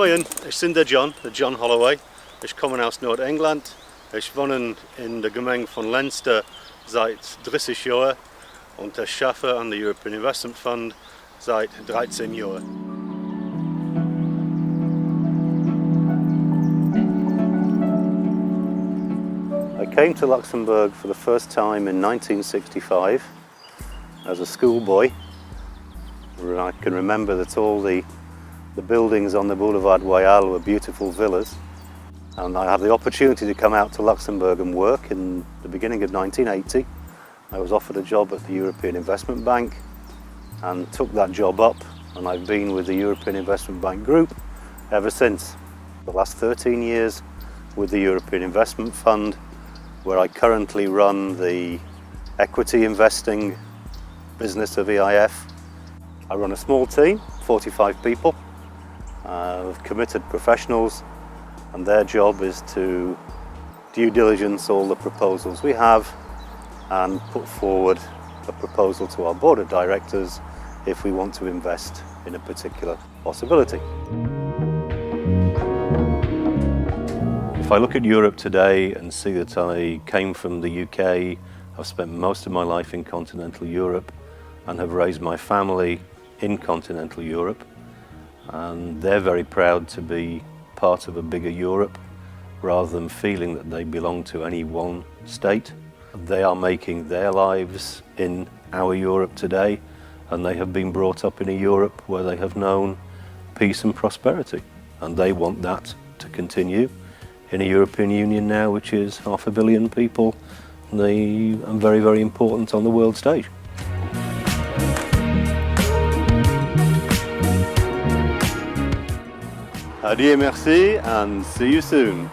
Moin, ich bin der John Holloway. Ich komme aus Nordengland. Ich wohne in der Gemeinde von Leinster seit 30 Jahren und ich schaffe an der European Investment Fund seit 13 Jahren. I came to Luxembourg for the first time in 1965 as a schoolboy. I can remember that all the buildings on the Boulevard Royal were beautiful villas, and I had the opportunity to come out to Luxembourg and work in the beginning of 1980. I was offered a job at the European Investment Bank and took that job up, and I've been with the European Investment Bank group ever since. The last 13 years with the European Investment Fund, where I currently run the equity investing business of EIF. I run a small team, 45 people, of committed professionals, and their job is to due diligence all the proposals we have and put forward a proposal to our board of directors if we want to invest in a particular possibility. If I look at Europe today and see that I came from the UK, I've spent most of my life in continental Europe and have raised my family in continental Europe, and they're very proud to be part of a bigger Europe rather than feeling that they belong to any one state. They are making their lives in our Europe today, and they have been brought up in a Europe where they have known peace and prosperity, and they want that to continue in a European Union now which is 500 million people and very, very important on the world stage. Adieu, merci, and see you soon.